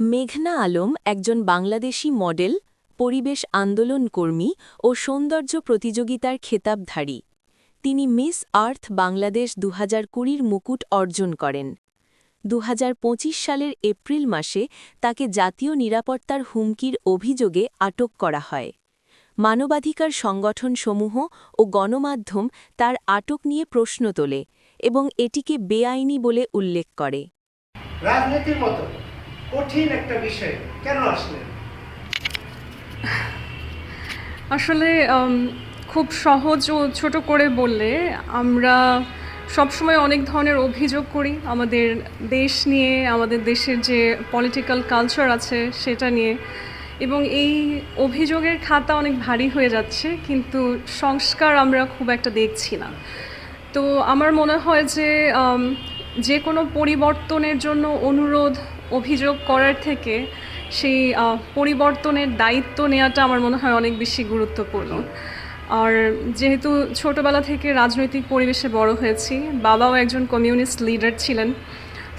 মেঘনা আলম একজন বাংলাদেশী মডেল, পরিবেশ আন্দোলন কর্মী ও সৌন্দর্য প্রতিযোগিতার খেতাবধারী। তিনি মিস আর্থ বাংলাদেশ ২০২০ মুকুট অর্জন করেন। ২০২৫ সালের এপ্রিল মাসে তাকে জাতীয় নিরাপত্তার হুমকির অভিযোগে আটক করা হয়। মানবাধিকার সংগঠনসমূহ ও গণমাধ্যম তার আটক নিয়ে প্রশ্ন তোলে এবং এটিকে বেআইনি বলে উল্লেখ করে। রাজনীতির মতো কঠিন একটা বিষয় কেন আসলেন? আসলে খুব সহজ ও ছোট করে বললে, আমরা সবসময় অনেক ধরনের অভিযোগ করি আমাদের দেশ নিয়ে, আমাদের দেশের যে পলিটিক্যাল কালচার আছে সেটা নিয়ে, এবং এই অভিযোগের খাতা অনেক ভারী হয়ে যাচ্ছে, কিন্তু সংস্কার আমরা খুব একটা দেখছি না। তো আমার মনে হয় যে কোনো পরিবর্তনের জন্য অনুরোধ অভিযোগ করার থেকে সেই পরিবর্তনের দায়িত্ব নেওয়াটা আমার মনে হয় অনেক বেশি গুরুত্বপূর্ণ। আর যেহেতু ছোটোবেলা থেকে রাজনৈতিক পরিবেশে বড় হয়েছি, বাবাও একজন কমিউনিস্ট লিডার ছিলেন,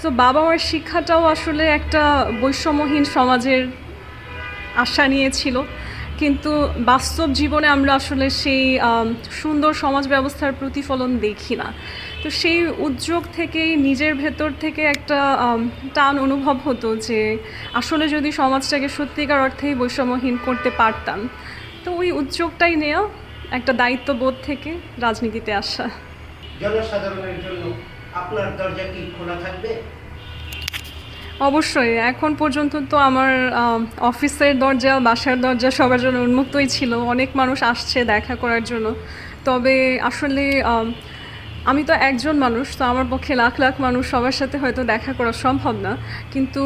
তো বাবা মার শিক্ষাটাও আসলে একটা বৈষম্যহীন সমাজের আশা নিয়েছিল, কিন্তু বাস্তব জীবনে আমরা আসলে সেই সুন্দর সমাজ ব্যবস্থার প্রতিফলন দেখি না। তো সেই উদ্যোগ থেকেই নিজের ভেতর থেকে একটা টান অনুভব হতো যে আসলে যদি সমাজটাকে সত্যিকার অর্থেই বৈষম্যহীন করতে পারতাম, তো ওই উদ্যোগটাই নেওয়া, একটা দায়িত্ববোধ থেকে রাজনীতিতে আসা। জনসাধারণের জন্য আপনার দরজা কি খোলা থাকবে? অবশ্যই। এখন পর্যন্ত তো আমার অফিসের দরজা, বাসার দরজা সবার জন্য উন্মুক্তই ছিল। অনেক মানুষ আসছে দেখা করার জন্য। তবে আসলে আমি তো একজন মানুষ, তো আমার পক্ষে লাখ লাখ মানুষ সবার সাথে হয়তো দেখা করা সম্ভব না, কিন্তু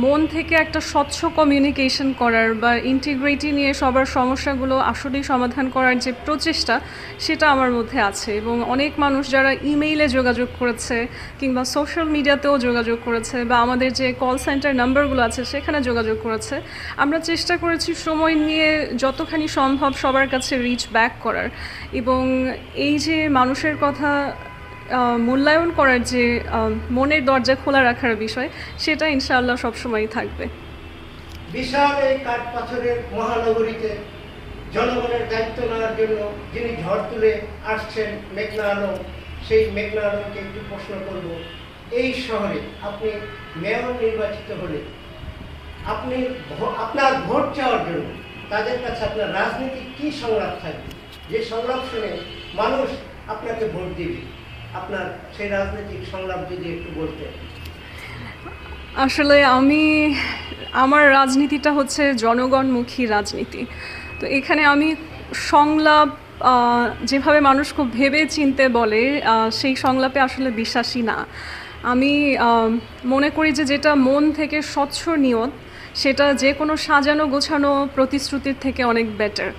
মন থেকে একটা স্বচ্ছ কমিউনিকেশন করার বা ইন্টিগ্রিটি নিয়ে সবার সমস্যাগুলো আসলেই সমাধান করার যে প্রচেষ্টা, সেটা আমার মধ্যে আছে। এবং অনেক মানুষ যারা ইমেইলে যোগাযোগ করেছে কিংবা সোশ্যাল মিডিয়াতেও যোগাযোগ করেছে বা আমাদের যে কল সেন্টার নাম্বারগুলো আছে সেখানে যোগাযোগ করেছে, আমরা চেষ্টা করেছি সময় নিয়ে যতখানি সম্ভব সবার কাছে রিচ ব্যাক করার, এবং এই যে মানুষের কথা মূল্যায়ন করার যে মনের দরজা খোলা রাখার বিষয়, সেটা ইনশাআল্লাহ সবসময়ই থাকবে। বিশাল এই কাঠ পাথরের মহানগরীতে জনগণের দায়িত্ব নেওয়ার জন্য যিনি ঝড় তুলে আসছেন, মেঘনা আলম, সেই মেঘনা আলমকে একটু প্রশ্ন করব, এই শহরে আপনি মেয়র নির্বাচিত হলে আপনি আপনার ভোট চাওয়ার জন্য তাদের কাছে আপনার রাজনীতিক কী সংলাপ থাকবে, যে সংলাপ শুনে মানুষ আপনাকে ভোট দিবে? আপনার সেই রাজনৈতিক সংলাপ যদি একটু বলতেন। আসলে আমার রাজনীতিটা হচ্ছে জনগণমুখী রাজনীতি। তো এখানে আমি সংলাপ যেভাবে মানুষ খুব ভেবে চিনতে বলে, সেই সংলাপে আসলে বিশ্বাসী না। আমি মনে করি যে যেটা মন থেকে স্বচ্ছ নিয়ত, সেটা যে কোনো সাজানো গোছানো প্রতিশ্রুতির থেকে অনেক বেটার।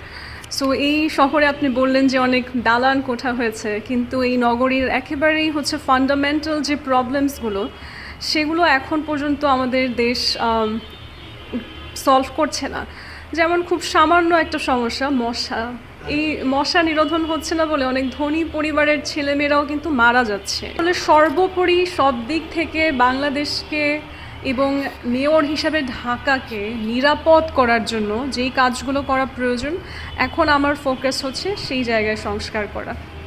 সো এই শহরে আপনি বললেন যে অনেক দালান কোঠা হয়েছে, কিন্তু এই নগরীর একেবারেই হচ্ছে ফান্ডামেন্টাল যে প্রবলেমসগুলো, সেগুলো এখন পর্যন্ত আমাদের দেশ সলভ করছে না। যেমন খুব সামান্য একটা সমস্যা, মশা। এই মশা নিরোধন হচ্ছে না বলে অনেক ধনী পরিবারের ছেলেমেয়েরাও কিন্তু মারা যাচ্ছে। আসলে সর্বোপরি সব দিক থেকে বাংলাদেশকে এবং মেয়র হিসাবে ঢাকাকে নিরাপদ করার জন্য যেই কাজগুলো করা প্রয়োজন, এখন আমার ফোকাস হচ্ছে সেই জায়গায় সংস্কার করা।